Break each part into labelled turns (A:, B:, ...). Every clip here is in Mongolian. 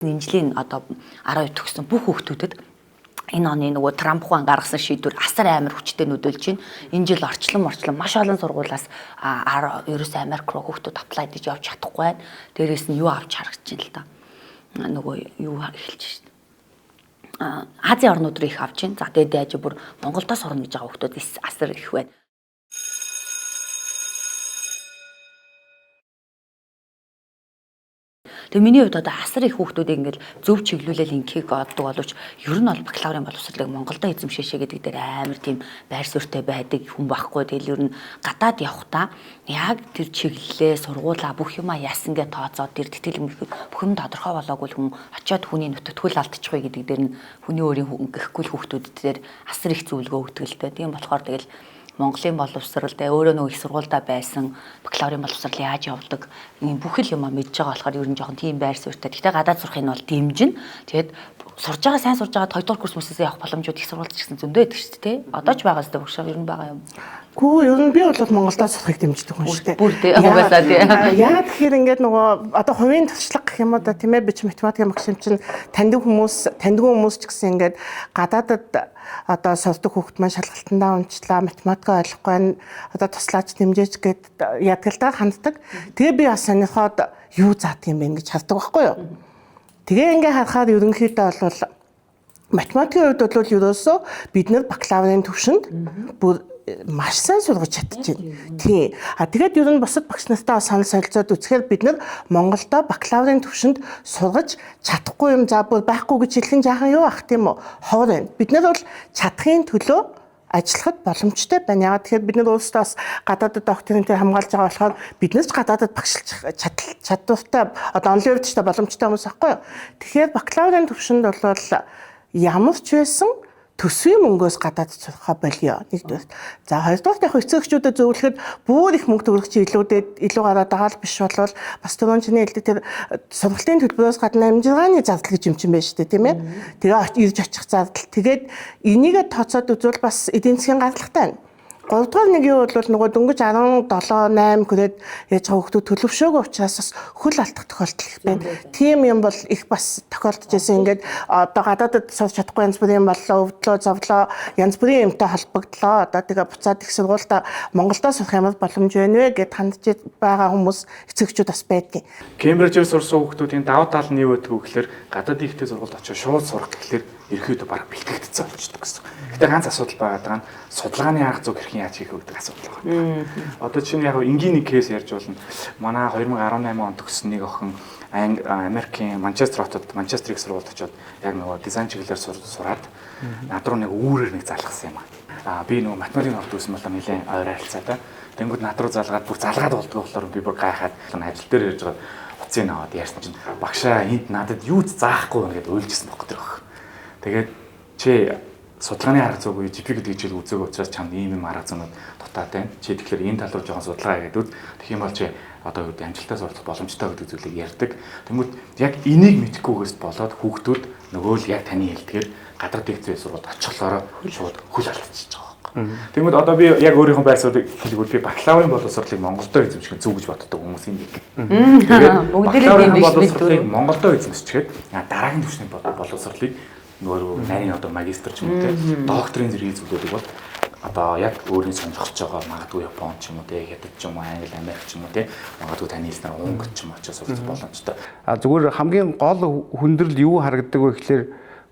A: Энэ жилийн одоо 12 төгссөн бүх хүүхдүүдэд энэ оны нөгөө Трамп ухаан гаргасан шийдвэр асар амар хүчтэй нөлөөлж байна. Энэ жил орчлон маш олон сургуулиас ерөөсөө Америк руу хүүхдүүд аплай хийж явж чадахгүй байна. Дээрээс нь юу авч харагдаж байна л да. Нөгөө юу эхэлж шít. Азийн орнууд руу их авч байна. За тэгээд яаж бүр Монголдо сурна гэж байгаа хүүхдүүд асар их байна. Тэгээ миний хувьд одоо асар их хүүхдүүд ингээл зөв чиглүүлэл инкийг оддог боловч ер нь бол бакалаврын боловсролыг Монголдо эзэмшээшээ гэдэг дээр амар тийм байр суурьтай байдаг хүн байхгүй. Тэгэл ер нь гадаад явахдаа яг тэр чиглэлээ сургуулаа бүх юмаа яасан гэ тооцоод тэр тэтгэл бүх юм тодорхой болоогүй хүн очиод хүний нүтгэл алдчих вэ гэдэг дээр нь хүний өөрийн гэхгүй хүүхдүүд дээр асар их зөвлөгөө өгдөг л дээ. Тийм болохоор тэгэл Монголын боловсрал дээр өөрөө нөгөө их сургуультай байсан бакалаврын боловсрал яаж явуулдаг ийм бүх л юм мэдж байгаа болохоор ер нь жоохон тийм байр суурьтай. Гэхдээ гадаад сурахыг нь бол дэмжин. Тэгээд сурж байгаа сайн сурж байгаа 2 дугаар курс мөсөөс явах боломжууд их сургуульд ч гэсэн зөндөө байдаг шүү дээ. Одоо ч байгаа зү багшаа ер нь байгаа юм.
B: Гүү ер нь би бол Монголдоо сурахыг дэмждэг хүн шүү дээ.
A: Бүр тий угаасаа тий.
B: Яа тэгэхээр ингээд нөгөө одоо хувийн туршлага гэх юм уу да тийм ээ бич математикийн багш чинь таньдаг хүмүүс ч гэсэн ингээд гадаадад одоо сурдаг хүүхд маань шалгалтандаа унчлаа математик ойлгохгүй байна. Одоо туслаач дэмжээч гэд ядгалдаа ханддаг. Тэгээ би бас сонирхоод юу заах юм бэ гэж хардаг байхгүй юу? Тэгээ ингээ харахаар ерөнхийдөө бол математикийн хувьд бол ерөөсөө бид нэр бакалаврын төвшөнд бүр маш сайн сургаж чадчихэв. Тийм. Тэгээд ер нь бусад багш нартай санал солилцоод үзэхээр бид нар Монголдо бакалаврын төвшөнд сургаж чадахгүй юм за бүр байхгүй гэж хэлэх нь жаахан юу ах тийм үү? Ховор байна. Бид нар бол чадахын төлөө ажиллахад боломжтой байна. Яагаад тэгэхээр бид нар өөрсдөө бас гадаадд докторинтэй хамгаалж байгаа болохоор бид нар ч гадаадд багшилж чадвартай одоо онлын хувьд ч боломжтой хүмүүс байхгүй юу? Тэгэхээр бакалаврын төвшөнд бол ямар ч байсан төсвийн мөнгөөс гадаад сурахаа болио нэгдүгээр. За хоёрдугаар яг эцэгчүүдэд зөвлөхөд бүр их мөнгө төгрөгч илүү гараад байгаа л биш болвол бас түрүүн чиний хэлдэг тэр сургалтын төлбөрөөс гадна амжиргааны зардал гэж юм чинь байна шүү дээ тийм ээ. Тэгээ ирж очих зардал. Тэгээд энийгээ тооцоод үзвэл бас эдийн засгийн гаргалтай байна. 3 дугаар нэг юу бол нөгөө дөнгөж 17 8 хүрээд яаж байгаа хүмүүс төлөвшөөгүй учраас бас хөл алдах тохиолдол их байна. Тийм юм бол их бас тохиолдож байсан. Ингээд одоо гадаадд сурч чадахгүй янз бүрийн боллоо, өвдлөө, зовлоо, янз бүрийн юмтай холбогдлоо. Одоо тэгээ буцаад их сургуультай Монголдо сурах юм боломж байна вэ гэд хандж байгаа хүмүүс эцэгчүүд бас байдгийн.
C: Кембрижээр сурсан хүмүүсийн давуу тал нь юу гэдэг вэ гэхээр гадаадын ихтэй сургуульд очиж шууд сурах гэхлээр ерөөдөө баг бэлтгэгдсэн болчихдог гэсэн. Гэтэ ганц асуудал байгаа нь судалгааны арга зүйг хэрхэн яаж хийх вэ гэдэг асуудал байна. Одоо чинь яг энгийн нэг кейс ярьж болно. Манай 2018 онд төгссөн нэг охин Америкийн Манчестер хотод Манчестер их сургуульд очиод яг нөгөө дизайн чиглэлээр сураад над руу нэг үүрээр нэг залгасан юм аа. Би нөгөө математикийн орд үзсэн болоо нэлээд ойр харилцаатай. Тэнгүүд над руу залгаад бүр залгаад болдгоо болохоор би бүр гайхаад ажил дээр ярьж байгаа уцыг аваад ярьсан чинь багшаа энд надад юу ч заахгүй байна гэдээ уйлжсэн бохоо тэр өх. Тэгээд чи судалгааны арга зүйг үе GP гэдэг жил үзээг учраас чамд ийм юм арга зүйнүүд дутаад байна. Чи тэгэхээр энэ тал руу жоохон судалгаа хийгээд үз. Тэгэх юм бол чи одоо юу амжилтаа сурах боломжтой гэдэг зүйлийг ярьдаг. Тэнгүүд яг энийг мэдхгүйгээс болоод хүүхдүүд нөгөө л яг таны хэлдгээр гадаад дэвцээ сургууль очихлоор шууд хөл алдчихж байгаа. Тэгмэд одоо би яг өөрийнхөө байр суурийг хэлгүүл би бакалаврын боловсролыг Монголдо эзэмших зүг гэж боддог хүмүүсийн нэг. Тэгээд бакалаврын боловсролыг Монголдо эзэмшчихэд дараагийн түвшний боловсролыг нөгөө нарийн одоо магистр ч юм уу те докторийн зэргийн зүйлүүдийг бол одоо яг өөрийн сонирхож байгаа магадгүй Япон ч юм уу те Хятад ч юм уу Англи Америк ч юм уу те магадгүй таны хэлснээр Унгар ч юм уу очиж сурах боломжтой.
D: Зүгээр хамгийн гол хүндрэл юу харагддаг вэ гэхээр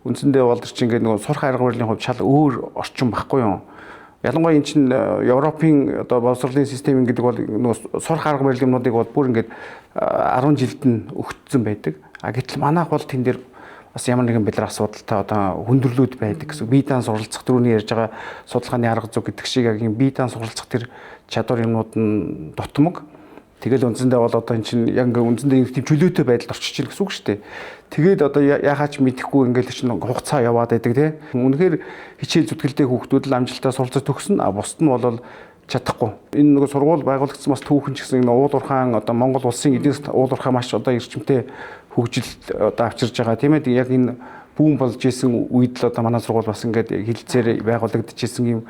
D: үндсэндээ болдор чи ингээд нөгөө сурах арга барилын хувьд шал өөр орчин байхгүй юу? Ялангуяа эн чинь Европын одоо боловсролын систем гэдэг бол нөгөө сурах арга барилын юмнуудыг бол бүр ингээд 10 жилд нь өгцсөн байдаг. Гэтэл манайх бол тэн дээр бас ямар нэгэн бэлэр асуудалтай одоо хүндрэлүүд байдаг гэсэн. Бие даан суралцах түрүүний ярьж байгаа судалгааны арга зүй гэдэг шиг яг бие даан суралцах тэр чадвар юмнууд нь дутмаг. Тэгэл үндсэндээ бол одоо эн чинь яг үндсэндээ тийм чөлөөтэй байдалд орчиж ил гэсэн үг шүү дээ. Тэгээд одоо яхаач мэдэхгүй ингээл чинь хугацаа яваад байдаг тийм. Үнэхээр хичээл зүтгэлтэй хүүхдүүд л амжилтаа суралцаж төгснө. Бусд нь бол чадахгүй. Энэ нэг сургууль байгуулагдсан бас түүхэн ч гэсэн уул уурхаан одоо Монгол улсын эдийн засгийн уул уурхай маш одоо эрчимтэй хөгжилд одоо авчирж байгаа тийм ээ. Яг энэ бүүн болж исэн үед л одоо манай сургууль бас ингээд хилцээр байгуулагдчихсэн юм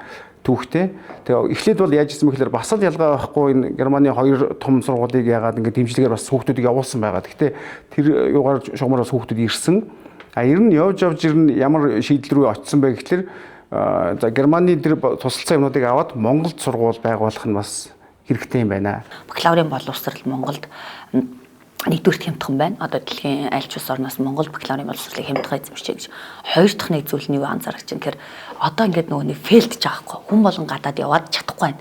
D: түүхтэй. Тэгээ эхлээд бол яаж ирсэн бэ гэхээр бас л ялгаа байхгүй энэ Германы 2 том сургуулийг яагаад ингээд дэмжлэгээр бас хүүхдүүдийг явуулсан байгаа. Гэхдээ тэр юугаар шугамаар бас хүүхдүүд ирсэн. Ер нь явж ирнэ ямар шийдэл рүү очсон бэ гэхээр за Германы тэр тусалцаа юмнуудыг аваад Монголд сургууль байгуулах нь бас хэрэгтэй юм байна.
A: Бакалаврын боловсрал Монголд нэгдүгээр хямдхан байна. Одоо дэлхийн аль ч улс орноос Монгол бакалаврын боловсролыг хямдхан эзэмшиж гэж. Хоёр дахь нэг зүйл нь юу анзаарч байна гэхээр одоо ингээд нөгөө нэг фейлдж байгаа хгүй. Хүн болон гадаад яваад чадахгүй байна.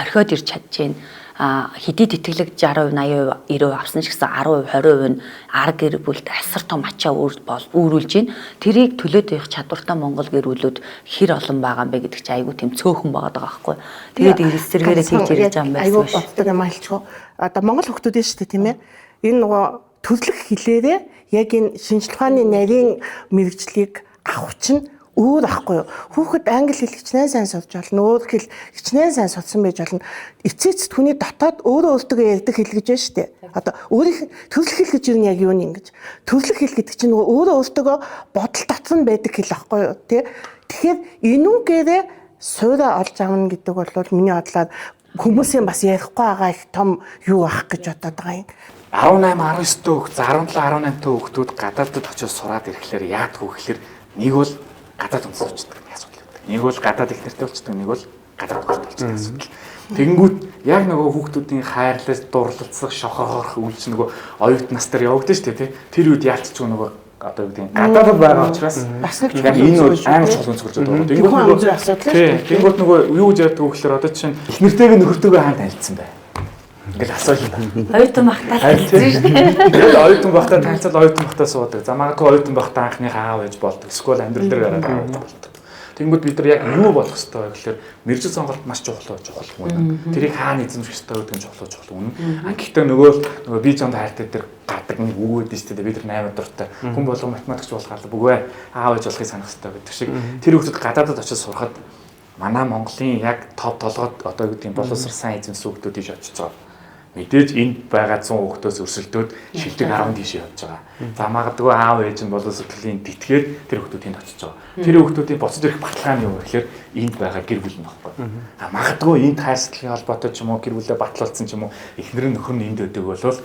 A: Орхиод ирч чадчихээн. Хэдий тэтгэлэг 60%, 80%, 90% авсан ч гэсэн 10%, 20% нь арга гэр бүлд асар том ачаа үүрүүлж байна. Тэрийг төлөөд явах чадвартай Монгол гэр бүлүүд хэр олон байгаа юм бэ гэдэг чинь айгүй тийм цөөхөн байгаа байхгүй. Тэгээд эрсэргээрээ хийж ирж байгаа юм байсан.
B: Айгүй боддог юм альчгүй. Одоо Монгол хүмүүс шүү дээ тийм ээ. Энэ нөгөө төрлөх хилээрээ яг энэ шинжлэх ухааны нарийн мэрэгжлийг авах чинь өөр ахгүй юу. Хүүхэд англи хэл хичнээн сайн сурж болно. Өөр хэл хичнээн сайн сурсан байж болно. Эцээц түүний дотоод өөрөө өөртөө ярьдаг хэл гэж байна шүү дээ. Одоо өөрийнх төрлөх хэл гэж юу яг юу нэг ингэж. Төрлөх хэл гэдэг чинь нөгөө өөрөө өөртөө бодол татсан байдаг хэл ахгүй юу тий. Тэгэхээр энүүгээрээ суураа олж авна гэдэг бол миний бодлоор хүмүүсийн бас ярихгүй байгаа их том юу ах гэж бодоод байгаа юм.
C: 18, 19 хүүхэд, 17, 18 хүүхдүүд гадаадд очиж сураад ирэхлээр яадаг вэ гэхээр нэг бол гадаад үндэс очдог асуудал үүдэг. Нэг бол гадаад их нэртэй болчдөг, нэг бол гадаад болчдөг асуудал. Тэгэнгүүт яг нөгөө хүүхдүүдийн хайрлал, дурлалцах, шохоорох үйлч нөгөө оюут нас дээр явагдаж шүү дээ, тэр үед яалтч нөгөө одоо юу гэдэг гадаадд байгаа учраас
B: бас нэг
C: яг энэ бол амар чухал өнцгөрж байгаа. Тэгэнгүүт нөгөө юу гэж яадаг вэ гэхээр одоо чинь их нэртэйг нөхөртөөгөө хаан танилцсан бай. Ингээл асууж байна.
A: Оюутан багтаа хэлсэн шүү дээ.
C: Тэгээд оюутан багтаа танилцаад оюутан багтаа суудаг. За магадгүй оюутан багтаа анхныхаа аав ээж болдог. Эсвэл амьдрал дээр гараад аав болдог. Тэнгүүд бид нар яг юу болох ёстой вэ гэхээр мэрэгжил сонголт маш чухал юм. Тэрийг хаана эзэмших ёстой гэдэг нь чухал үнэн. Гэхдээ нөгөө би зонд хайртай дээр гардаг нэг үг өгдөө шүү дээ. Бид нар 8 дуртай. Хүн болго математикч болох алба бүгэ аав ээж болохыг санах ёстой гэдэг шиг. Тэр хүмүүс гадаадд очиж сурахад манай Монголын яг топ толгойд одоо юу гэдэг боловсрол сайн эзэмсэн хүмүүс ийж очиж байгаа. Мэдээж энд байгаа 100 хүүхдөөс өрсөлдөөд шилдэг 10 тийш явж байгаа. За магадгүй аав ээж нь боловсролын тэтгээр тэр хүүхдүүд энд очиж байгаа. Тэр хүүхдүүдийн буцаж ирэх баталгаа нь юу вэ гэхээр энд байгаа гэр бүл нь баггүй. Магадгүй энд хайрцагын холбоотой ч юм уу гэр бүлээ батлуулсан ч юм уу эхнэр нөхөр нь энд өдөг болвол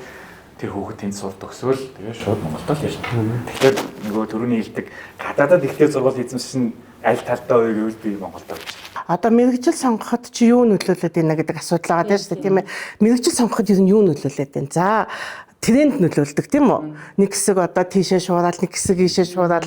C: тэр хүүхэд тэнд сурд өгсөөл тэгээ шууд Монголд л явна. Тэгэхээр нөгөө төрөний хэлдэг гадаадад ихтэй сургууль эзэмшсэн аль талдаа вэ гэвэл би Монголд авчих.
B: Одоо мэрэгжил сонгоход чи юу нөлөөлөд байна гэдэг асуудал байгаа тийм шүү дээ тийм ээ. Мэрэгжил сонгоход ер нь юу нөлөөлөд байна? За тренд нөлөөлдөг тийм үү? Нэг хэсэг одоо тийшээ шуурал, нэг хэсэг ийшээ шуурал,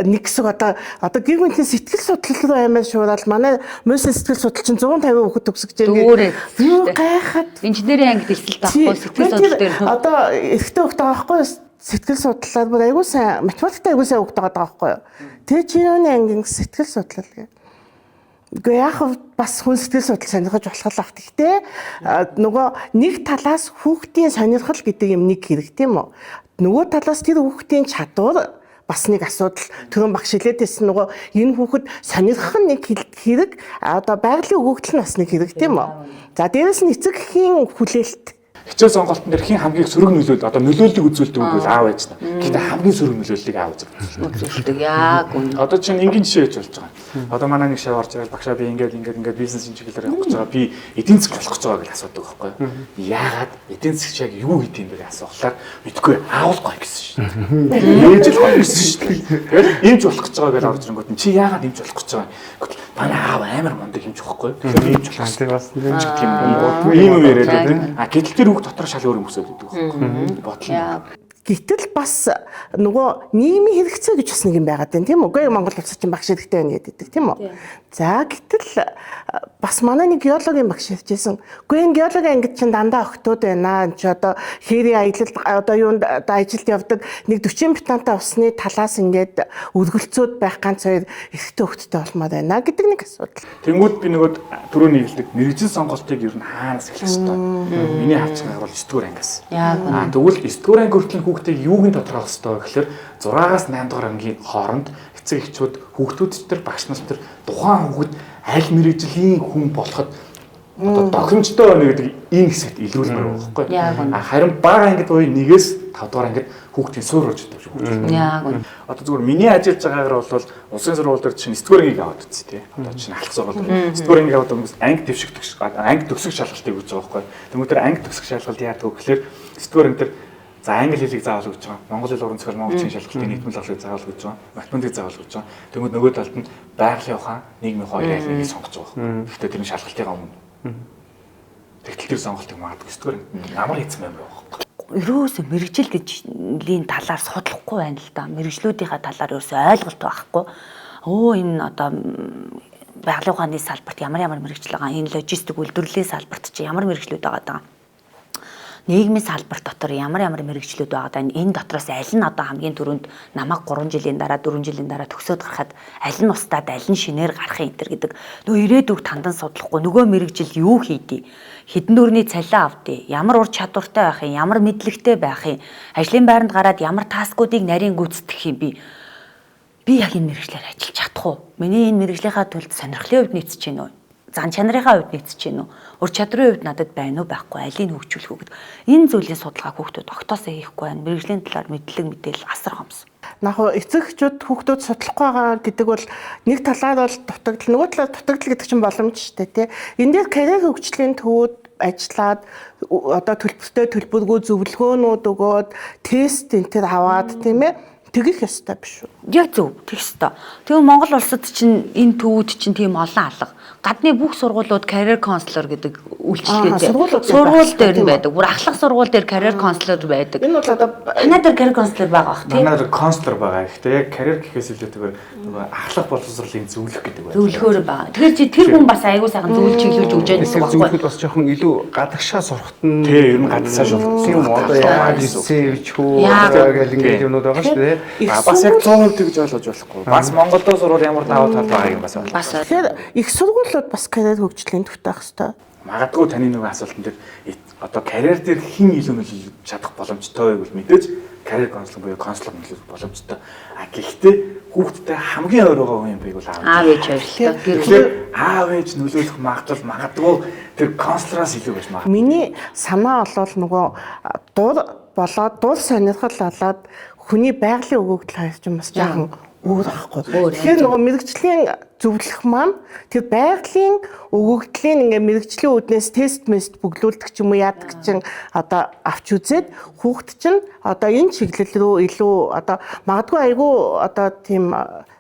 B: нэг хэсэг одоо гэр бүлийн сэтгэл судлал руу аймаар шуурал. Манай мөсөн сэтгэл судлал чинь 150 хүүхэд төгсөж байгаа. Юу гайхаад
A: инженерийн ангид хэлсэлт авахгүй сэтгэл судлал дээр.
B: Одоо эрэгтэй хүүхэд байгаа байхгүй юу? Сэтгэл судлалаар бүр аягүй сайн математикт аягүй сайн хүүхэд байгаа байхгүй юу? Тэгээ чи юуны ангийн сэтгэл судлал гэх. Гэхдээ яг бас хүн сэтгэл судлал сонирхож болох л ах. Гэхдээ нөгөө нэг талаас хүүхдийн сонирхол гэдэг юм нэг хэрэг тийм үү? Нөгөө талаас тэр хүүхдийн чадвар бас нэг асуудал. Түрүүн багш хэлээдсэн нөгөө энэ хүүхэд сонирхох нь нэг хэрэг, одоо байгалийн өгөгдөл нь бас нэг хэрэг тийм үү? За дээрэс нь эцэг эхийн хүлээлт.
C: Хичээл сонголтын дээр хин хамгийн сөрөг нөлөөлөл одоо нөлөөллийг үзүүлдэг үг бол аав ээж та. Гэхдээ хамгийн сөрөг нөлөөллийг аав үзүүлдэг.
A: Яг үнэ.
C: Одоо чинь энгийн жишээ хийж болж байгаа. Одоо манай нэг шав орж ирэл багшаа би ингээд бизнесийн чиглэлээр явах гэж байгаа. Би эдийн засаг болох гэж байгаа гэж асуудаг байхгүй юу? Яагаад эдийн засагч яг юу хийх юм бэ гэж асуухлаар мэдгүй аавал гоё гэсэн шүү дээ. Ээж л гоё гэсэн шүү дээ. Тэгэл эмч болох гэж байгаа гэж орж ирэнгүүт чи яагаад эмч болох гэж байгаа юм? Манай аав амар мундаг эмч байхгүй юу? Тэгэхээр эмч болох гэдэг бас эмч гэдэг юм ийм яриад байна. А гэтэл тэр үг дотор шал өөр юм өсөж байдаг байхгүй юу? Бодлоо.
B: Гэтэл бас нөгөө нийгмийн хэрэгцээ гэж бас нэг юм байгаад байна тийм үү? Үгүй Монгол улсад чинь багш хэрэгтэй байна гэдэг тийм үү? За гэтэл бас манай нэг геологийн багш хэлжсэн. Үгүй энэ геологийн ангид чинь дандаа октод байна. Чи одоо хээрийн аялалд одоо юунд ажилд явдаг нэг 40 бетонтой усны талаас ингээд өргөлцөөд байх ганц хоёр эрэгтэй хөлттэй болмоор байна гэдэг нэг асуудал.
C: Тэнгүүд би нөгөө түрүүний хэлдэг мэрэгжил сонголтыг ер нь хаанаас эхлэх ёстой. Миний харж байгаа бол 9 дугаар ангиас. Тэгвэл 9 дугаар анги хүртэл хүүхдийг юуг нь тодорхойлох ёстой вэ гэхээр 6-аас 8 дугаар ангийн хооронд эцэг эхчүүд хүүхдүүд төр багш нар төр тухайн хүүхэд аль мэрэгжлийн хүн болоход одоо тохиромжтой байна гэдэг энэ хэсэгт илрүүлмээр байгаа байхгүй. Харин бага ангид буюу 1-ээс 5 дугаар ангид хүүхдийн суур болж байдаг шүү.
A: Яг үнэ.
C: Одоо зүгээр миний ажиллаж байгаагаар бол улсын сургууль дээр чинь 9 дугаар ангийг аваад үзье тий. Одоо чинь алт сургууль дээр 9 дугаар ангийг аваад хүмүүс анги төвшиг анги төгсөх шалгалтыг үзэж байгаа байхгүй. Тэнгүүтэр анги төгсөх шалгалт яадаг вэ гэхээр 9 дугаар анги дээр за англи хэлийг заавал өгч байгаа. Монгол хэл уран зохиол монголчуудын шалгалтын нийтмэл олгыг заавал өгч байгаа. Математик заавал өгч байгаа. Тэнгүүд нөгөө талд нь байгалийн ухаан, нийгмийн хоёр айлыг сонгож байгаа. Гэхдээ тэр нь шалгалтын өмнө. Тэгтэл тэр сонголтыг магадгүй 9 дугаар ямар хийцэн юм бэ?
A: Ерөөсөө мэрэгжил гэжлийн талаар судлахгүй байна л да. Мэрэгжлүүдийнхаа талаар ерөөсөө ойлголт байхгүй. Энэ одоо байгалийн ухааны салбарт ямар мэрэгжил байгаа. Энэ логистик үйлдвэрлэлийн салбарт чи ямар мэрэгжлүүд байгаа даа. Нийгмийн салбар дотор ямар мэрэгчлүүд байгаа даа. Энэ дотроос аль нь одоо хамгийн түрүүнд намайг 3 жилийн дараа 4 жилийн дараа төгсөөд гарахад аль нь устдаад аль нь шинээр гарах энэ төр гэдэг. Нөгөө ирээдүг тандан судлахгүй нөгөө мэрэгжил юу хийдий? Хэдэн дөрөвний цалин авдээ? Ямар ур чадвартай байх юм? Ямар мэдлэгтэй байх юм? Ажлын байранд гараад ямар таскуудыг нарийн гүйцэтгэх юм би яг энэ мэрэгчлэр ажиллаж чадах уу? Миний энэ мэрэгжлийнхаа төлд сонирхлын хувьд нийцэж гин үү? Зан чанарын хувьд нийцэж гин үү? Ур чадрын хувьд надад байна уу байхгүй? Алийг хөгжүүлэх үү гэдэг. Энэ зүйлийн судалгаа хүүхдүүд огтоосоо хийхгүй байна. Мэрэгжлийн талаар мэдээлэл асар хомс.
B: Яг эцэг эхчүүд хүүхдүүд судлахгүй байгаа гэдэг бол нэг талаар бол дутагдал, нөгөө талаар дутагдал гэдэг чинь боломжтой тий. Энд дээр карьер хөгжлийн төвүүд ажиллаад одоо төлбөртэй төлбөргүй зөвлөгөөнүүд өгөөд тест энэ төр аваад тийм ээ тэгэх ёстой биш үү?
A: Яг зөв, тэгэх ёстой. Тэгээ Монгол улсад чинь энэ төвүүд чинь тийм олон алга. Гадны бүх сургуулиуд career counselor гэдэг үйлчилгээтэй. Сургууль дээр нь байдаг. Бүр ахлах сургууль дээр career counselor байдаг.
B: Энэ бол одоо
A: танай дээр career counselor байгаа бах тийм.
C: Манай дээр counselor байгаа. Гэхдээ яг career гэхээс илүүтэйгээр нөгөө ахлах боловсролын зөвлөх гэдэг байна.
A: Зөвлөхөөр байгаа. Тэгэхээр чи тэр хүн бас аягүй сайхан зөвлөж чиглүүлж өгч байгаа гэсэн үг
D: Зөвлөхөд
A: байхгүй.
D: бас жоохон илүү гадагшаа сурахт нь
C: Тий, ер нь гадагшаа шууд.
D: тийм одоо яаж сэвч хөө гэл ингээд юмнууд байгаа шүү дээ.
C: Бас яг 100% тэгж ойлгож болохгүй. Бас Монголдо сурвал ямар даваа тал байгааг юм бас байна.
A: Бас
B: тэгэхээр их сургуулиуд бас карьер хөгжлийн төвтэй байх хэрэгтэй.
C: Магадгүй таны нөгөө асуултан дээр одоо карьер дээр хэн илүү нөлөөлж чадах боломжтой вэ гэвэл мэдээж карьер консултант буюу консулт нөлөөлөх боломжтой. Гэхдээ хүүхдтэй хамгийн ойр байгаа хүн юм бэ бол
A: аав ээж хоёрлоо.
C: Тэгэхээр аав ээж нөлөөлөх магадлал магадгүй тэр консултаас илүү байж магадгүй.
B: Миний санаа бол нөгөө дуул сонирхол болоод хүний байгалийн өгөгдөл хоёр ч юм бас жаахан өөр байхгүй. Тэгэхээр нөгөө мэрэгжлийн зөвлөх маань тэр байгалийн өгөгдлийн ингээ мэрэгжлийн үүднээс тест мест бүглүүлдэг ч юм уу яадаг чинь одоо авч үзээд хүүхд чинь одоо энэ чиглэл рүү илүү одоо магадгүй айгүй одоо тийм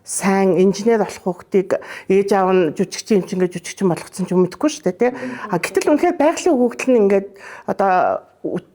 B: сайн инженер болох хүүхдийг ээж аав нь жүжигчин болгоцсон ч юм мэдэхгүй шүү дээ тий. Гэтэл үнэхээр байгалийн өгөгдөл нь ингээд одоо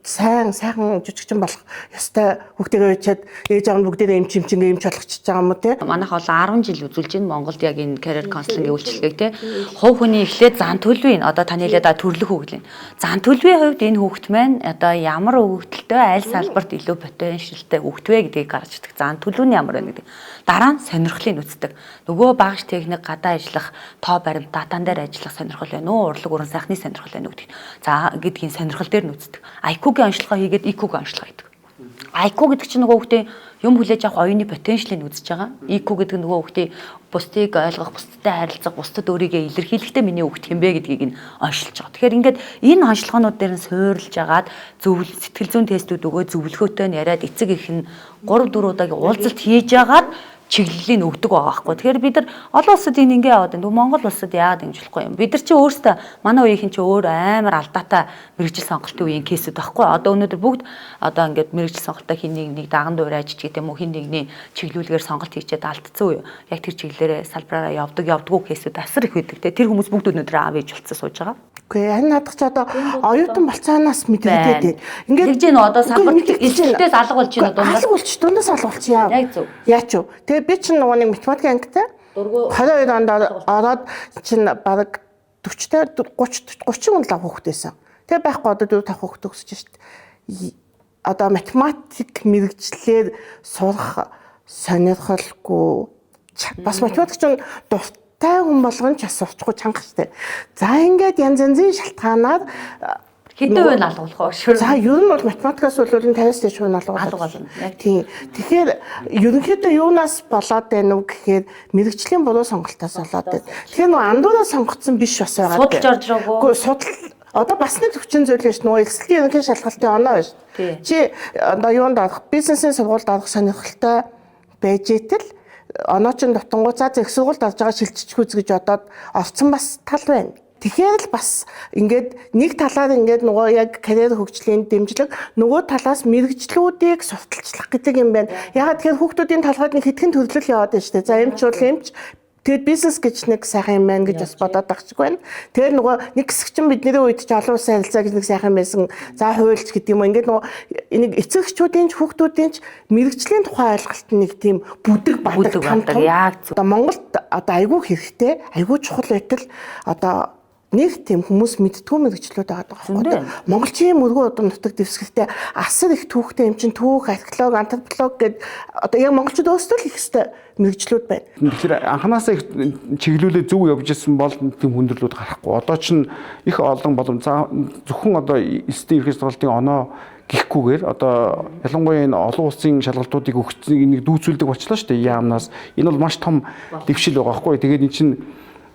B: сайхан жүжигчин болох ёстой хүүхдтэйгээ уучаад ээж аав нь бүгдээрээ эмч эмчингээ эмч болгочихж байгаа юм уу те.
A: Манайх бол 10 жил үзүүлж байна Монголд яг энэ career counseling үйлчилгээг те. Хувь хүний эхлээд зан төлөвийн одоо таны хэлээд төрлөх хөгжлийн. Зан төлөвийн хувьд энэ хүүхд маань одоо ямар өгөгдөлтэй аль салбарт илүү потенциалтай хүүхд вэ гэдгийг гаргаж ирдэг. Зан төлөв нь ямар вэ гэдэг. Дараа нь сонирхлыг үздэг. Нөгөө багш техник гадаа ажиллах, тоо баримт датан дээр ажиллах сонирхол байна уу? Урлаг уран сайхны сонирхол байна уу гэдэг. За гэдгийн сонирхол дээр нь үздэг. IQ-гийн онцлогоо хийгээд EQ-гийн онцлогоо хийдэг. IQ гэдэг чинь нөгөө хүүхдийн юм хүлээж авах оюуны потенциалыг үзэж байгаа. EQ гэдэг нөгөө хүүхдийн бусдыг ойлгох, бусдтай харилцах, бусдад өөрийгөө илэрхийлэхдээ миний хүүхд юм бэ гэдгийг нь онцлж байгаа. Тэгэхээр ингээд энэ онцлогоонууд дээр нь суурилж агаад сэтгэл зүйн тестүүд өгөө зөвлөхөөтэй нь яриад эцэг их нь 3 4 удаагийн уулзалт хийж агаад чиглэлийг өгдөг байгаа байхгүй. Тэгэхээр бид нар олон улсуудын ингээ яваад байна. Монгол улсад яагаад дэмжихгүй юм. Бид нар чи өөрсдөө манай үеийнхэн чи өөр амар алдаатай мэрэгжил сонголтын үеийн кейсүүд байхгүй. Одоо өнөөдөр бүгд одоо ингээд мэрэгжил сонголтоо хин нэг даган дуурайж ч гэдэг юм уу хин нэгний чиглүүлгээр сонголт хийчихэд алдсан үе. Яг тэр чиглэлээрээ салбараараа явдаггүй кейсүүд асар их байдаг. Тэр хүмүүс бүгд өнөөдөр аав ээж болцсон сууж байгаа.
B: Үгүй энэ надад ч одоо оюутан болцоонаас мэдээд
A: ингээд тэгж нөө одоо салбарт илтээс алга болж байна дундаас.
B: Алга болчих дундаас алга болчих яа.
A: Яг зөв.
B: Яач вэ? Тэгээ би чинь нөгөө нэг математикийн ангитай 22 онд ороод чинь бараг 40-тай 30 он лав хүүхдээсэн. Тэгээ байхгүй одоо 4 5 хүүхд өсөж шít. Одоо математик мэрэгчлэр сурах сонирхолгүй бас математик чинь дуртай хүн болгон ч бас сурахгүй чанга штэ. За ингээд янз янзын шалтгаанаар
A: хэдэн үе алгуулах шүү.
B: За ер нь бол математикаас бол 50-аас дээш хүн алгуулна. Тийм. Тэгэхээр ерөнхийдөө юунаас болоод байна уу гэхээр мэрэгжлийн буруу сонголтоос болоод байна. Тэгэхээр нөгөө андуураа сонгоцсон биш бас байгаа.
A: Судалж орж байгаагүй.
B: Судал Одоо бас нэг хүчин зүйл биш нөгөө эсрэлийн ерөнхий шалгалтын оноо биш. Чи одоо юунд орох бизнесийн сургуульд орох сонирхолтой байж итэл оноо чин дутангуу цаа их сургуульд орж байгаа шилжчих үз гэж одоод орцсон бас тал байна. Тэгэхээр л бас ингээд нэг талаар ингээд нөгөө яг карьер хөгжлийн дэмжлэг нөгөө талаас мэрэгжлүүдийг сурталчлах гэдэг юм байна. Ягаад тэгэхээр хүүхдүүдийн толгойд нэг хэдхэн төрлөл яваад байна шүү дээ. За эмч бол эмч тэгээд бизнес гэж нэг сайхан юм байна гэж бас бодоод ахчих байна. Тэгээд нөгөө нэг хэсэг чинь бидний үед ч олон улсын харилцаа гэж нэг сайхан байсан. За хуульч гэдэг юм. Ингээд нөгөө энийг эцэгчүүдийн ч хүүхдүүдийн ч мэрэгжлийн тухай ойлголт нь нэг тийм бүдэг бадаг
A: яг
B: одоо Монголд одоо айгүй хэрэгтэй, айгүй чухал байтал одоо нэг тийм хүмүүс мэдтгүү мэрэгчлүүд байгаа байхгүй. Монголчийн мөргөө одоо нутаг дэвсгэртэй асар их түүхтэй юм чин түүх, археолог, антрополог гэдэг одоо яг монголчууд өөрсдөө л их хэвээр мэрэгчлүүд байна.
D: Тэгэхээр анханасаа их чиглүүлээ зөв явж исэн бол тийм хүндрэлүүд гарахгүй. Одоо чинь их олон боломж зөвхөн одоо эсдийн ерхий сургалтын оноо гихгүйгээр одоо ялангуяа энэ олон улсын шалгалтуудыг өгсөн энийг дүүцүүлдэг болчихлоо шүү дээ. Яамнаас энэ бол маш том дэвшил байгаа байхгүй. Тэгээд эн чинь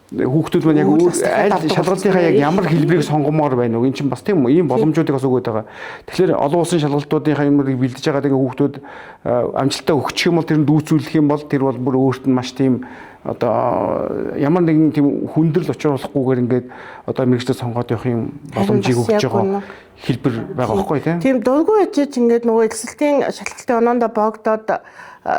D: хүүхдүүд маань яг аль шалгалтынхаа яг ямар хэлбэрийг сонгомоор байна уу? Энд чинь бас тийм ийм боломжуудыг бас өгöd байгаа. Тэгэхээр олон улсын шалгалтуудынхаа юмыг бэлдэж байгаа тэгээ хүүхдүүд амжилтаа өгчих юм бол тэр нь дүүцүүлэх юм бол тэр бол бүр өөрт нь маш тийм одоо ямар нэгэн тийм хүндрэл учруулахгүйгээр ингээд одоо мэрэгчлээ сонгоод явах юм боломжийг өгч байгаа хэлбэр байгаа байхгүй тийм.
B: Тийм дургүй ячиж ингээд нөгөө эсэлтийн шалгалтын оноонд богдоод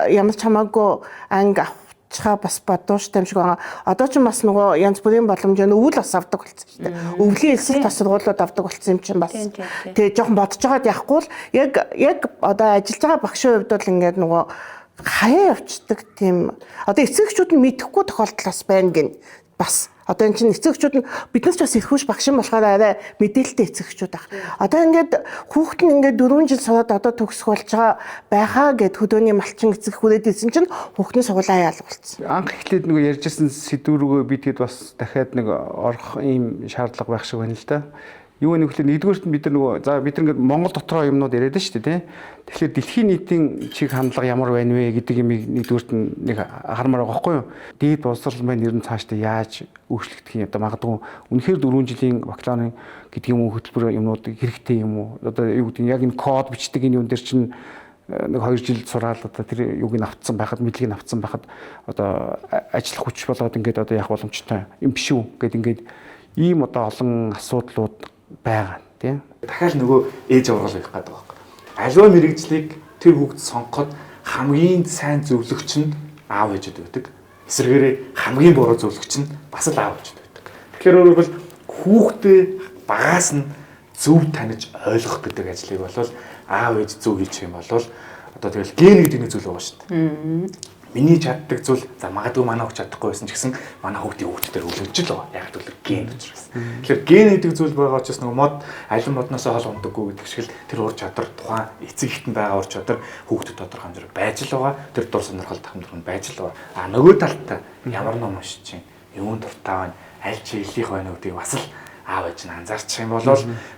B: ямар ч хамаагүй анги чаа бас бодууштай юм шиг байгаа. Одоо ч бас нөгөө янз бүрийн боломжтой өвөл бас авдаг болсон шүү дээ. Өвлийн элсэл тас сургуулиуд авдаг болсон юм чинь бас. Тэгээ жоохон бодож байгаад яахгүй л яг одоо ажиллаж байгаа багшийн хувьд бол ингээд нөгөө хаяа явцдаг тийм одоо эцэгчүүд нь мэдэхгүй тохиолдол байна гин бас. Одоо энэ чинь эцэгчүүд нь биднээс ч бас эрхүүш багшин болохоор арай мэдээлэлтэй эцэгчүүд ах. Одоо ингээд хүүхэд нь ингээд 4 жил сураад одоо төгсөх болж байгаа гэд хөдөөний малчин эцэг хүрээд ирсэн чинь хүүхдийн сургуулийн аяал болцсон.
D: Анх эхлээд нөгөө ярьжсэн сэдв рүүгээ би тэгэд бас дахиад нэг орох ийм шаардлага байх шиг байна л да. Юу нэг ихлээр нэгдүгээрт нь бид нар нөгөө за бид нар ингээд Монгол дотроо юмнууд яриад байна шүү дээ тийм. Тэгэхээр дэлхийн нийтийн чиг хандлага ямар байна вэ гэдэг юмыг нэгдүгээрт нь нэг хармаар байгаа байхгүй юу? Дээд боловсрол маань ер нь цаашдаа яаж өөрчлөгдөх юм одоо магадгүй үнэхээр 4 жилийн бакалаврын гэдэг юм уу хөтөлбөр юмнууд хэрэгтэй юм уу? Одоо юу гэдэг нь яг энэ код бичдэг энэ юм дээр чинь нэг 2 жил сураад одоо тэр юуг нь авцсан байхад мэдлэгийг авцсан байхад одоо ажил хүч болоод ингээд одоо явах боломжтой юм биш үү гэд ингээд ийм одоо олон асуудлууд байгаа тийм.
C: Дахиад нөгөө ээж аврал хийх гэдэг байна. Аливаа мэрэгжлийг тэр хүүхд сонгоход хамгийн сайн зөвлөгч нь аав ээжүүд байдаг. Эсвэргээрээ хамгийн буруу зөвлөгч нь бас л аав ээжүүд байдаг. Тэгэхээр өөрөөр хэлбэл хүүхдээ багаас нь зөв таних ойлгох гэдэг ажлыг бол аав ээж зөв хийчих юм бол одоо тэгэл ген гэдэг нэг зүйл байгаа шүү дээ. Миний чаддаг зүйл за магадгүй манай хүүхд чадахгүй байсан ч гэсэн манай хүүхдийн хүүхдээр өвлөж л байгаа. Яг л ген учраас. Тэгэхээр ген гэдэг зүйл байгаа учраас нөгөө мод алин модноос хол ундаггүй гэдэг шиг л тэр ур чадвар тухайн эцэг ихтэн байгаа ур чадвар хүүхдэд тодорхой хэмжээр байж л байгаа. Тэр дур сонирхол тахамдрал нь байж л байгаа. А нөгөө талтай ямар ном уншиж чинь юун дуртай байна, аль чиглэлийнх байна гэдгийг бас л аав ээж нь анзаарчих юм бол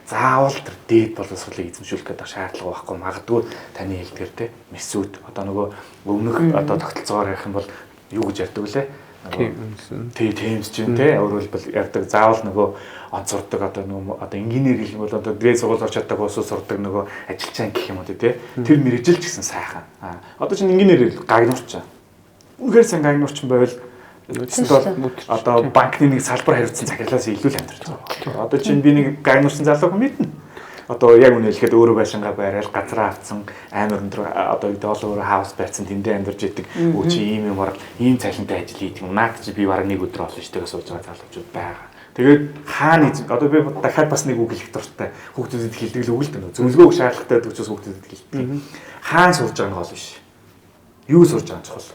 C: заавал тэр дээд боловсролыг эзэмшүүлэх гэдэг шаардлага байхгүй магадгүй таны хэлдгэр те месүүд одоо нөгөө өмнөх одоо тогтолцоогоор ярих юм бол юу гэж ярьдаг вүлээ тиймс чинь те өөрөлдөл ярьдаг заавал нөгөө онцордог одоо нөгөө одоо инженер гэх юм бол одоо дээд сургууль орч чаддаг уусаа сурдаг нөгөө ажилчаа гэх юм уу те тэр мэрэгжил ч гэсэн сайхан одоо чинь инженер гагнуурч үнэхээр сайн гагнуурч байвал одоо банкны нэг салбар хариуцсан захирлаас илүү л амьдарч байгаа. Одоо чинь би нэг гайнуурсан залуу хүн мэднэ. Одоо яг үнэ хэлэхэд өөрөө байшингаа барайл газраа авцсан амар өндөр одоо доллар хаус барьсан тэндээ амьдарч идэг. Өө чи ийм юмар ийм цалинтай ажил хийдэг юм. Наад чи би бараг нэг өдөр олон штайгаа сууж байгаа залуучууд байгаа. Тэгээд хаана одоо би дахиад бас нэг үг хэлэх дуртай. Хүүхдүүдэд хэлдэг л үг л дээ. Зөвлөгөөг шаардлагатай гэдэг учраас хүүхдүүдэд хэлдэг. Хаана сурж байгаа нь гол биш. Юу сурж байгаа нь чухал.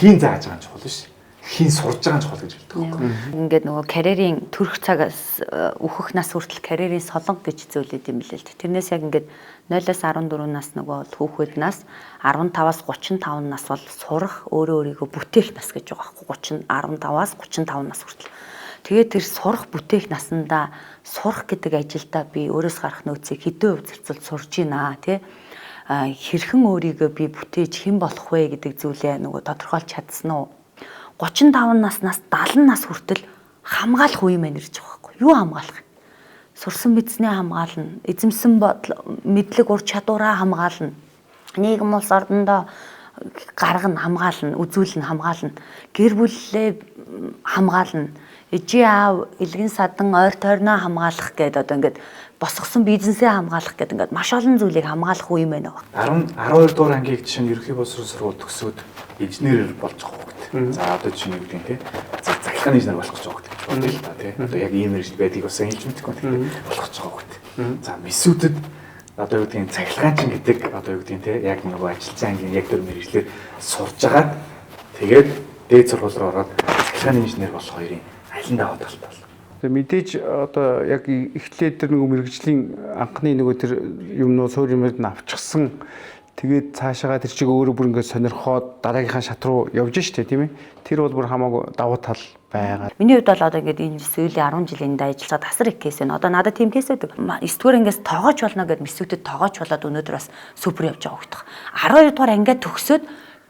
C: Хийн зааж байгаа нь чухал биш. Хин сурж байгаа нь чухал гэж хэлдэг байхгүй.
A: Ингээд нөгөө карьерийн төрөх цагаас өөхөх нас хүртэл карьерийн солонго гэж зүйлээд юм билээ л дээ. Тэрнээс яг ингээд 0-аас 14 нас нөгөө хүүхэд нас 15-аас 35 нас бол сурах өөрөө өөрийгөө бүтээх нас гэж байгаа байхгүй. 15-аас 35 нас хүртэл. Тэгээд тэр сурах бүтээх насандаа сурах гэдэг ажилдаа би өөрөөс гарах нөөцийг хэдэн хувь зарцуулж сурж байна тий. Хэрхэн өөрийгөө би бүтээж хэн болох вэ гэдэг зүйлээ нөгөө тодорхойлж чадсан уу? 35 наснаас 70 нас хүртэл хамгаалах үе мэн ирж байгаа байхгүй юу хамгаалах сурсан мэдснээ хамгаална. Эзэмсэн мэдлэг ур чадвараа хамгаална. Нийгэм улс ордондоо гаргана, хамгаална, үзүүлнэ, хамгаална. Гэр бүлээ хамгаална. Ижи аав, элгэн садан, ойр тойрноо хамгаалах гэдэг одоо ингээд босгосон бизнесээ хамгаалах гэдэг ингээд маш олон зүйлийг хамгаалах үе юм байна.
C: 12 дугаар ангийг жишээ нь ерөнхий боловсрол сургууль төгсөөд инженерээр болж байгаа хөөе. За одоо жишээ нь юу гэдэг те. Захиргааны инженер болох гэж байгаа хөөе. Бодлоо л та те. Одоо яг ийм мэрэгжил байдгийг бас ингэж мэдхгүй те. Болох гэж байгаа хөөе. За месүүдэд одоо юу гэдэг цахилгаачин гэдэг одоо юу гэдэг те яг нөгөө ажилтсан ангийн яг төр мэрэгжлэр сурж агаад тэгээд дээд сургууль руу ороод цахилгааны инженер болох хоёрын алин даваа талтай.
D: Тэгээ мэдээж одоо яг эхлээд тэр нөгөө мэрэгжлийн анхны нөгөө тэр юмнуу суурь юмд нь авчихсан. Тэгээд цаашаага тэр чиг өөрөө бүр ингээд сонирхоод дараагийнхаа шат руу явж штэ тийм ээ. Тэр бол бүр хамаагүй давуу тал байгаа.
A: Миний хувьд бол одоо ингээд энэ сүүлийн 10 жилийн дэ ажиллаад асар их кейс байна. Одоо надад тийм кейс байдаг. 9-р ангиас тоогооч болно гэд месүүдэд тоогооч болоод өнөөдөр бас супер явж байгаа хөөх. 12 дугаар ангиад төгсөөд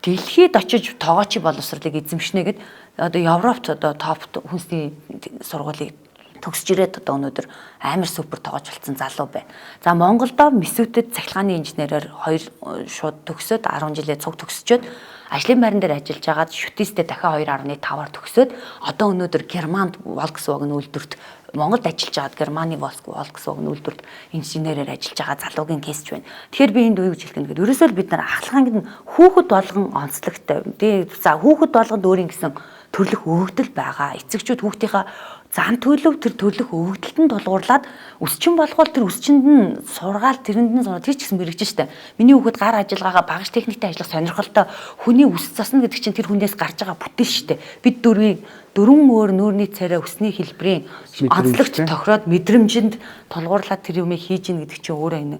A: дэлхийд очиж тоогоочи боловсролыг эзэмшнэ гэд одоо Европт одоо топ хүнсний сургуулийг төгсөж ирээд одоо өнөөдөр амар супер тоогооч болсон залуу байна. За Монголдо месүүдэд цахилгааны инженерээр 2 шууд төгсөөд 10 жилээ цуг төгсчөөд ажлын байран дээр ажиллаж агаад шүтээстэй дахиад 2.5-аар төгсөөд одоо өнөөдөр Германд Volkswagen үйлдвэрт Монголд ажиллаж агаад Германы Volkswagen үйлдвэрт инженерээр ажиллаж байгаа залуугийн кейсч байна. Тэгэхээр би энд юу гэж хэлэх гээд ерөөсөө л бид нар ахлаганд хүүхэд болгон онцлогтой. За хүүхэд болгонд өөрийн гэсэн төрлөх өгөгдөл байгаа. Эцэгчүүд хүүхдийнхаа зан төлөв тэр төрлөх өгөгдөлтөнд тулгуурлаад өсчин болгоол тэр өсчинд нь сургаал тэрэнд нь сургаал тэр ч гэсэн мэрэгжин штэ. Миний хүүхэд гар ажиллагаагаа багш техниктэй ажиллах сонирхолтой хүний үс засна гэдэг чинь тэр хүнээс гарч байгаа бүтээл штэ. Бид дөрвөн өөр нүүрний царай өсний хэлбэрийн онцлогт тохироод мэдрэмжинд тулгуурлаад тэр юмыг хийж ийн гэдэг чинь өөрөө энэ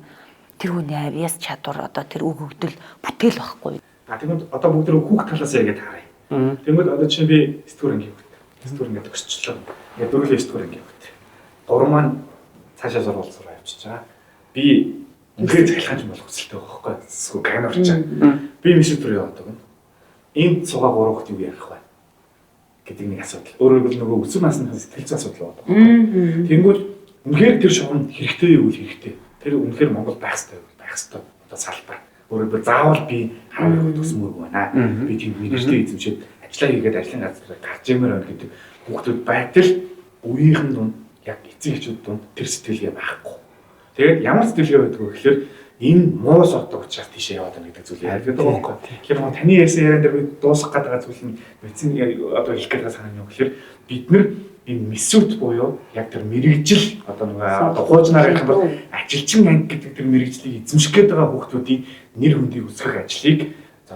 A: тэр хүний авьяас чадвар одоо тэр өгөгдөл бүтээл байхгүй.
C: Тэгвэл одоо бүгд хүүхд талаас яриад харъя. Тэгвэл одоо чинь би 9-р анги хүүхд. 9-р анги төгсчлөө. Ингээд дөрвөлөө 9-р анги хүүхд. Гурван маань цаашаа сурвалж сураа явчихж байгаа. Би үнхээр цахилгаанч болох хүсэлтэй байгаа байхгүй. Эсвэл гайнорч. Би месүүдэд яваад байгаа. Энд цугаа 3 хүүхд юу ярих вэ? Гэдэг нэг асуудал. Өөрөөр хэлбэл нөгөө өсвөр насны сэтгэл зүйн асуудал байна. Тэнгүүд үнэхээр тэр шугам хэрэгтэй юу хэрэгтэй. Тэр үнэхээр Монгол байх ёстой. Одоо салбар. Өөрөөр заавал би хараа төгсмөр байна. Би тийм мэрэгжлийн эзэмшээд ажиллаа хийгээд ажлын газар гарч имээр байна гэдэг хүүхдүүд байтал үеийнхэн дунд яг эцэг эхчүүд дунд тэр сэтгэлгээ байхгүй. Тэгээд ямар сэтгэлгээ байдаг вэ гэхээр энэ муу сордог учраас тийшээ яваад байна гэдэг зүйл яриад байгаа байхгүй. Тэгэхээр таны ярьсан яриан дээр би дуусгах гэдэг зүйл нь мэдсэн одоо хэлэх гэдэг санаа нь юу гэхээр бид нар энэ месүүт буюу яг тэр мэрэгжил одоо нөгөө хуучнаар ярих юм бол ажилчин анги гэдэг тэр мэрэгжлийг эзэмших гээд байгаа хүүхдүүдийн нэр хүндийг өсгөх ажлыг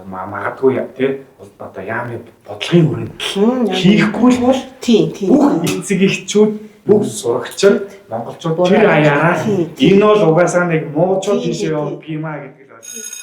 C: магадгүй тий одоо яамны бодлогын хүрээнд хийхгүй бол тийм бүх эцэг эхчүүд бүх сурагчид монголчууд тэр аяараа энэ бол угаасаа нэг муучууд тийшээ явах юм а гэдэг л байна.